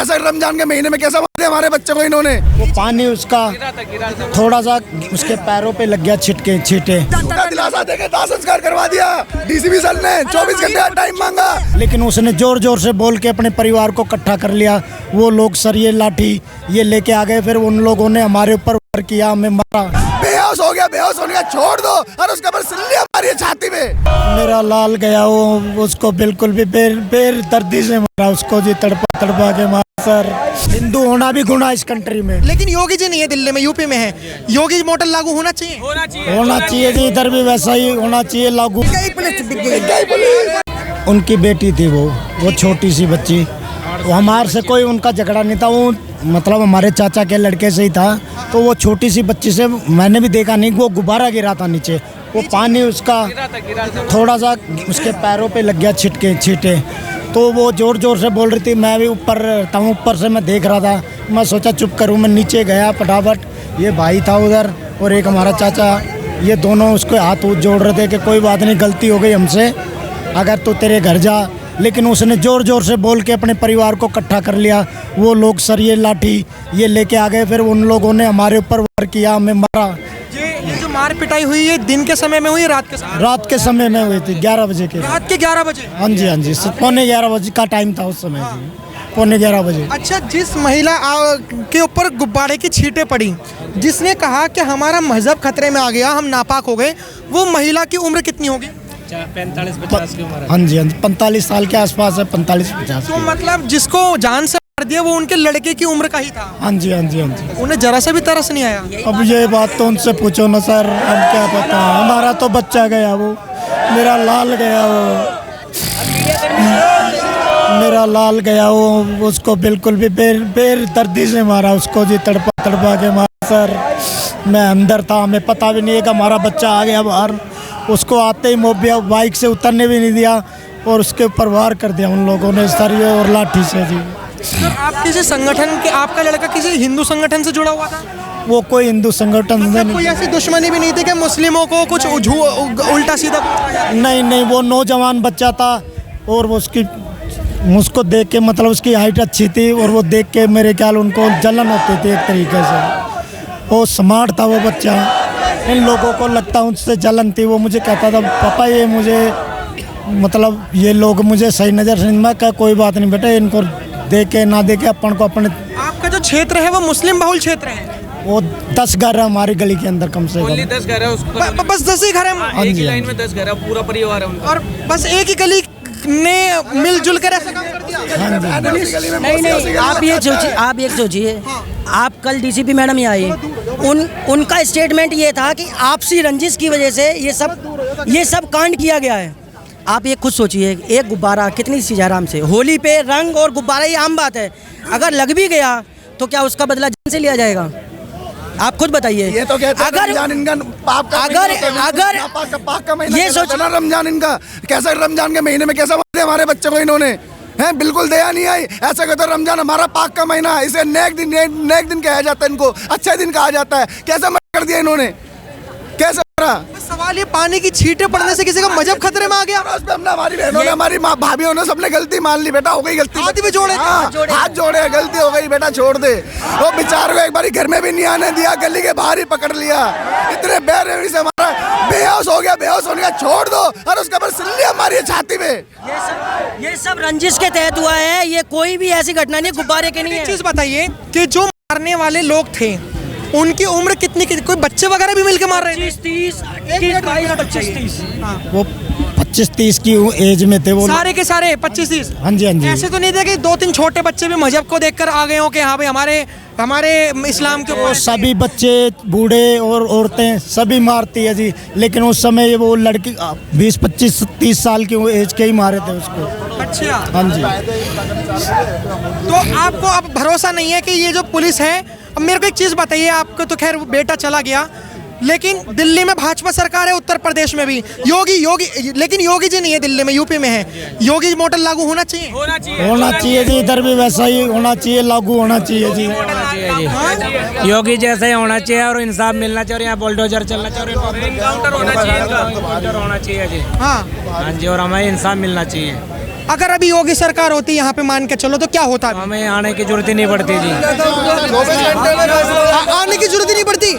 कैसे रमजान के महीने में कैसे मारे हमारे बच्चे को इन्होंने। वो पानी उसका थोड़ा सा उसके पैरों पे लग गया, छिटके छींटे। दिलासा देके दाह संस्कार करवा दिया डीसीपी सर ने, 24 घंटे का टाइम मांगा, लेकिन उसने जोर जोर से बोल के अपने परिवार को इकट्ठा कर लिया। वो लोग सरिये लाठी ये लेके आ गए, फिर उन लोगों ने हमारे ऊपर वार किया, हमें मारा। बेहोश हो गया, बेहोश होने का छोड़ दो और उसके ऊपर सिल्लियां मारी छाती में। मेरा लाल गया, वो उसको बिल्कुल भी बेर दर्दी से मारा, उसको जी तड़पा तड़पा के मारा। सर, हिंदू होना भी गुनाह इस कंट्री में। लेकिन योगी जी नहीं है, दिल्ली में, यूपी में है। योगी मॉडल लागू होना चाहिए, होना चाहिए जी, इधर भी वैसा ही होना चाहिए लागू। उनकी बेटी थी वो छोटी सी बच्ची, वो हमारे से कोई उनका झगड़ा नहीं था, वो मतलब हमारे चाचा के लड़के से ही था। तो वो छोटी सी बच्ची से मैंने भी देखा नहीं, वो गुब्बारा गिरा था नीचे, वो पानी उसका थोड़ा सा उसके पैरों पे लग गया, छिटके छींटे। तो वो जोर जोर से बोल रही थी, मैं भी ऊपर था, ऊपर से मैं देख रहा था, मैं सोचा चुप करूँ, मैं नीचे गया फटाफट। ये भाई था उधर और एक हमारा चाचा, ये दोनों उसको हाथ जोड़ रहे थे कि कोई बात नहीं, गलती हो गई हमसे, अगर तू तेरे घर जा। लेकिन उसने जोर जोर से बोल के अपने परिवार को इकट्ठा कर लिया। वो लोग सरिये लाठी ये लेके आ गए, फिर उन लोगों ने हमारे ऊपर वार किया, हमें मारा। ये जो मार पिटाई हुई है दिन के समय में हुई, रात के समय? रात के समय में हुई थी, 11 बजे के। रात के 11 बजे? हाँ जी, हाँ जी, 11:15 बजे का टाइम था उस समय। 11:15 बजे। अच्छा, जिस महिला के ऊपर गुब्बारे की छींटें पड़ी, जिसने कहा कि हमारा मजहब खतरे में आ गया, हम नापाक हो गए, वो महिला की उम्र कितनी होगी? 45-50 की उम्र। हाँ जी, हाँ जी, 45 साल के आसपास है, 45-50। तो मतलब जिसको जान से मार दिया वो उनके लड़के की उम्र का ही था। हाँ जी, हाँ जी, हाँ जी। उन्हें जरा सा भी तरस नहीं आया? अब ये बात तो उनसे पूछो ना सर, हम क्या पता। हमारा तो बच्चा गया, वो मेरा लाल गया, मेरा लाल गया, वो उसको बिल्कुल भी बेर दर्दी से मारा, उसको जी तड़पा तड़पा के मारा। सर, मैं अंदर था, हमें पता भी नहीं है कि हमारा बच्चा आ गया बाहर। उसको आते ही मोबिया बाइक से उतरने भी नहीं दिया और उसके ऊपर वार कर दिया उन लोगों ने सरिये और लाठी से जी। सर, आप किसी संगठन के, आपका लड़का किसी हिंदू संगठन से जुड़ा हुआ था? वो कोई हिंदू संगठन मतलब कोई ऐसी दुश्मनी भी नहीं थी कि मुस्लिमों को कुछ उल्टा सीधा? नहीं, वो नौजवान बच्चा था और वो उसको देख के, मतलब उसकी हाइट अच्छी थी और वो देख के मेरे ख्याल उनको जलन होती थी एक तरीके से। वो स्मार्ट था वो बच्चा, इन लोगों को लगता उससे जलन थी। वो मुझे कहता था, पापा ये मुझे, मतलब ये लोग मुझे सही नज़र से, मैं क्या कोई बात नहीं बेटा, इनको देखे ना देखे अपन को अपने। आपका जो क्षेत्र है वो मुस्लिम बहुल क्षेत्र है? वो 10 घर है हमारी गली के अंदर, कम से कम 10 घर है उसको, बस 10 ही घर है? एक ही लाइन में 10 घर है, पूरा परिवार है उनका। और बस एक ही गली ने मिलजुल कर ऐसा काम कर दिया? नहीं, आप एक सोचिए, आप कल डीसीपी मैडम यहाँ आई, उनका स्टेटमेंट ये था कि आपसी रंजिश की वजह से ये सब कांड किया गया है। आप ये खुद सोचिए, एक गुब्बारा कितनी सी आराम से, होली पे रंग और गुब्बारा ये आम बात है, अगर लग भी गया तो क्या उसका बदला जान से लिया जाएगा? आप खुद बताइए। ये तो कहते हैं रमजान इनका पाप का महीना, ये सोचना रमजान इनका, कैसे रमजान के महीने में कैसे मारे हमारे बच्चे को इन्होंने, हैं बिल्कुल दया नहीं आई। ऐसा कहते हैं रमजान हमारा पाक का महीना है, इसे नेक दिन कहा जाता है, इनको अच्छे दिन कहा जाता है, कैसे मना कर दिया इन्होंने, कैसे मरा? सवाल ये, पानी की छींटें पड़ने से किसी का मजहब खतरे में आ गया? हमने, हमारी बहनों ने, हमारी भाभीओं ने सबने गलती मान ली, बेटा हो गई गलती, हाथ भी जोड़े, हाथ जोड़े, गलती हो गई बेटा छोड़ दे। वो बेचारे को एक बारी घर में भी नहीं आने दिया, गली के बाहर ही पकड़ लिया, इतने बेरहमी से हमारा बेहोश हो गया, बेहोश होने का छोड़ दो और उसके ऊपर सिल्लियां मारी छाती में। ये सब रंजिश के तहत हुआ है, ये कोई भी ऐसी घटना नहीं गुब्बारे के नहीं है। एक चीज बताइए कि जो मारने वाले लोग थे उनकी उम्र कितनी, कोई बच्चे वगैरह भी मिलके मार रहे थे? 30 वो 25-30 की एज में थे वो सारे के सारे 25-30? हाँ जी, हाँ जी। ऐसे तो नहीं थे कि 2-3 छोटे बच्चे भी मजहब को देखकर आ गए हो कि हाँ भाई हमारे इस्लाम के ऊपर? सभी बच्चे, बूढ़े और औरतें सभी मारती है जी, लेकिन उस समय वो लड़की 20-25-30 साल की एज के ही मारे थे उसको। अच्छा, हाँ जी। तो आपको अब भरोसा नहीं है कि ये जो पुलिस है? अब मेरे को एक चीज बताइए, आपको तो खैर बेटा चला गया, लेकिन दिल्ली में भाजपा सरकार है, उत्तर प्रदेश में भी योगी, लेकिन योगी जी नहीं है दिल्ली में, यूपी में है। योगी मॉडल लागू होना चाहिए? होना चाहिए जी, इधर भी वैसा ही होना चाहिए, लागू होना चाहिए जी। योगी जैसा ही होना चाहिए और इंसाफ मिलना चाहिए और यहाँ बुलडोजर चलना चाहिए और इनकाउंटर होना चाहिए जी। हाँ जी, और हमें इंसाफ मिलना चाहिए। अगर अभी योगी सरकार होती यहाँ पे, मान के चलो, तो क्या होता? हमें आने की जरूरत ही नहीं पड़ती जी। आने की जरूरत ही नहीं पड़ती।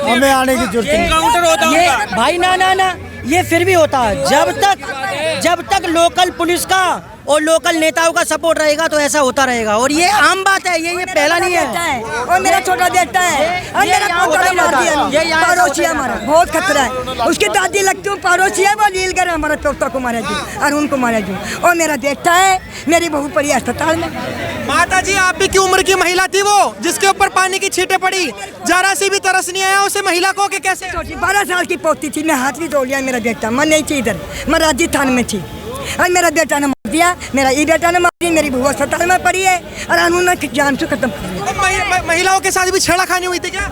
हमें आने की जरूरत नहीं। काउंटर होता ये भाई ना ये फिर भी होता है जब तक लोकल पुलिस का और लोकल नेताओं का सपोर्ट रहेगा तो ऐसा होता रहेगा, और ये आम बात है, ये पहला नहीं है। और मेरा छोटा बेटा है और मेरा पोता मार दिया, पड़ोसी हमारा बहुत खतरा है। उसकी दादी लगती हूँ पड़ोसी है, वो लील कर हमारा पोता को मारा जी और उनको मारा जी। और मेरा बेटा है, मेरी बहू पड़ी अस्पताल में। माता जी, आप भी की उम्र की महिला थी वो जिसके ऊपर पानी की छींटे पड़ी, जरा सी भी तरस नहीं आया उसे महिला को? कि कैसे? 12 साल की पोती थी, मैं हाथ भी तोड़ लिया। मेरा बेटा, मैं नहीं थी इधर, मैं राजस्थान में थी और मेरा बेटा ने मार दिया, मेरा ये बेटा ने मार दिया, मेरी बहू अस्पताल में पड़ी है और उन्होंने जान से खत्म कर दिया। महिलाओं के साथ भी छेड़खानी हुई थी क्या?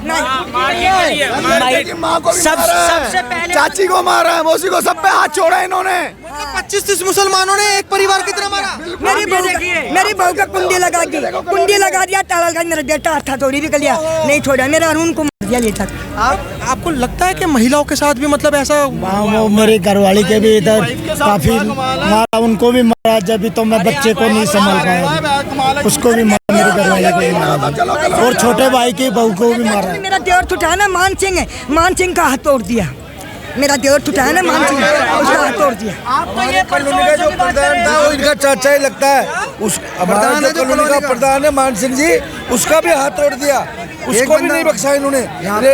सबसे पहले चाची को मारा है, मौसी को, सब पे हाथ छोड़ा इन्होंने। 25-30 मुसलमानों ने एक परिवार की तरह मारा। मेरी बहू का कुंडी लगा दिया, ताला लगा। मेरा बेटा हाथ तोड़ी भी कर लिया, नहीं छोड़ा। मेरा अरुण को मार दिया ले तक। आपको लगता है कि महिलाओं के साथ भी मतलब ऐसा? वो मेरी घरवाली के भी इधर काफी मारा, उनको भी मारा। जब तो मैं बच्चे को नहीं संभाल पाया, उसको भी मारा, मेरी घरवाली को भी मारा, और छोटे भाई की बहू को भी मारा। मेरा देवर छुटा ना, मान सिंह का हाथ तोड़ दिया। मेरा देवर छुटा है ना, मान सिंह, उसका हाथ तोड़ दिया। कॉलोनी का जो प्रधान था वो इनका चाचा ही लगता है। उस हमारा जो कॉलोनी का प्रधान है मान सिंह जी, उसका भी हाथ तोड़ दिया, उसको भी नहीं बख्शा इन्होंने।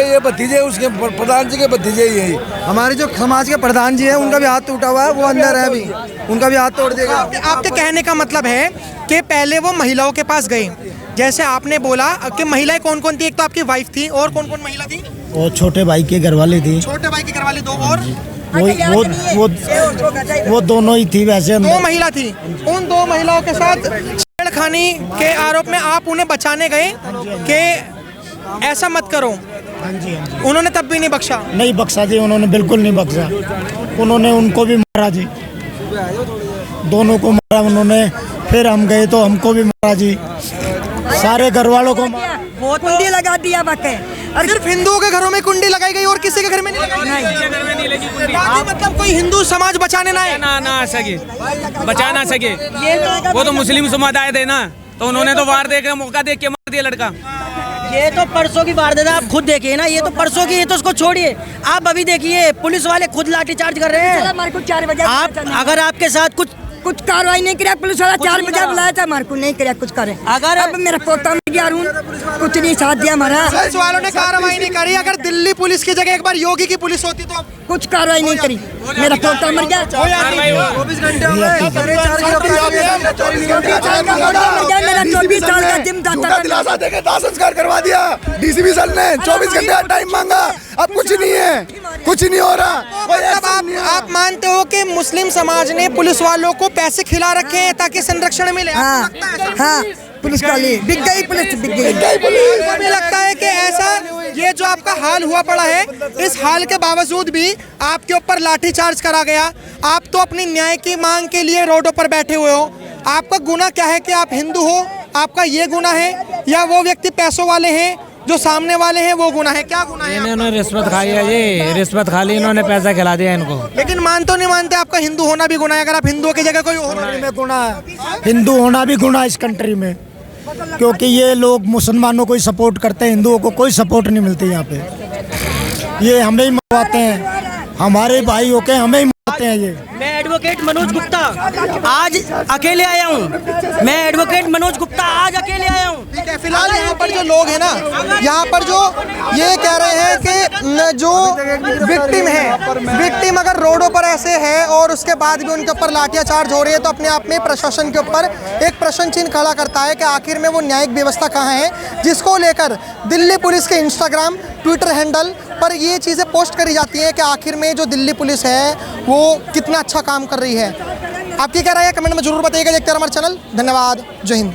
ये भतीजे उसके प्रधान जी के भतीजे ही है। हमारे जो समाज के प्रधान जी हैं उनका भी हाथ टूटा हुआ है, वो अंदर है अभी, उनका भी हाथ तोड़ देगा। आपके कहने का मतलब है कि पहले वो महिलाओं के पास गए, जैसे आपने बोला कि महिलाएं कौन कौन थी? एक तो आपकी वाइफ थी, और कौन कौन महिला थी? वो छोटे भाई की घरवाली थी, छोटे भाई की घरवाली, दो और वो दोनों ही थी। वैसे 2 महिला थी। उन 2 महिलाओं के साथ छेड़खानी के आरोप में आप उन्हें बचाने गए कि ऐसा मत करो। उन्होंने तब भी नहीं बख्शा? नहीं बख्शा जी, उन्होंने बिल्कुल नहीं बख्शा। उन्होंने उनको भी मारा जी, दोनों को मारा उन्होंने। फिर हम गए तो हमको भी मारा जी, सारे घर वालों को कुंडी लगा दिया बाके। और सिर्फ हिंदुओं के घरों में कुंडी लगाई गई और किसी के घर में नहीं लगाई? मतलब कोई हिंदू समाज बचाने ना आए? ना सके, बचा ना सके। वो तो मुस्लिम समुदाय थे ना, तो उन्होंने तो वार देकर मौका देख के मार दिया लड़का। ये तो परसों की वारदात आप खुद देखिए ना, ये तो परसों की, ये तो उसको छोड़िए, आप अभी देखिए पुलिस वाले खुद लाठीचार्ज कर रहे हैं। हमारे को 4 बजे आप अगर आपके साथ कुछ कार्रवाई नहीं किया, पुलिस वाला 4 बजे बुलाया था, हमारे को नहीं किया कुछ करे। अगर अब मेरा पोता मिल गया, अरुण कुछ नहीं साथ दिया हमारा। पुलिस वालों ने कार्रवाई नहीं करी। अगर दिल्ली पुलिस की जगह एक बार योगी की पुलिस होती तो कुछ कार्रवाई नहीं करी, मेरा पोता मर गया। 24 घंटे हो गए, 24 साल का जिम झूठा दिलासा देके दाह संस्कार करवा दिया डीसीपी सर ने। 24 घंटे का टाइम मांगा, अब कुछ नहीं है, कुछ नहीं हो रहा। मतलब आप मानते हो कि मुस्लिम समाज ने पुलिस वालों को पैसे खिला रखे हैं ताकि संरक्षण मिले? हाँ, पुलिस का लिए बिक गई, पुलिस बिक गई। मुझे लगता है कि ऐसा ये जो आपका हाल हुआ पड़ा है, इस हाल के बावजूद भी आपके ऊपर लाठीचार्ज करा गया। आप तो अपनी न्याय की मांग के लिए रोडों पर बैठे हुए हो। आपका गुनाह क्या है कि आप हिंदू हो? आपका ये गुनाह है या वो व्यक्ति पैसों वाले हैं जो सामने वाले हैं वो गुनाह है? क्या गुनाह है? इन्होंने रिश्वत खाई है जी, रिश्वत खा ली इन्होंने, पैसा खिला दिया इनको। लेकिन मान तो नहीं मानते आपका हिंदू होना भी गुनाह है? अगर आप हिंदुओं की जगह कोई और में गुनाह है, हिंदू होना भी गुनाह इस कंट्री में, क्योंकि ये लोग मुसलमानों को ही सपोर्ट करते हैं, हिंदुओं को कोई सपोर्ट नहीं मिलती यहाँ पे। ये हमें ही मरवाते हैं, हमारे भाई होके हमें ही मरवाते हैं। ये मैं एडवोकेट मनोज गुप्ता आज अकेले आया हूँ, मैं एडवोकेट मनोज गुप्ता आज अकेले आया हूँ। ठीक है, फिलहाल यहाँ पर जो लोग हैं ना, यहाँ पर जो ये कह रहे हैं कि जो विक्टिम है, विक्टिम अगर रोडों पर ऐसे है और उसके बाद भी उनके ऊपर लाठीचार्ज हो रही है, तो अपने आप में प्रशासन के ऊपर एक प्रश्न चिन्ह खड़ा करता है कि आखिर में वो न्यायिक व्यवस्था कहाँ है, जिसको लेकर दिल्ली पुलिस के इंस्टाग्राम, ट्विटर हैंडल पर ये चीज़ें पोस्ट करी जाती हैं कि आखिर में जो दिल्ली पुलिस है वो कितना अच्छा काम कर रही है। आपकी क्या राय है, कमेंट में जरूर बताइएगा। देखते हैं हमारे चैनल। धन्यवाद, जय हिंद।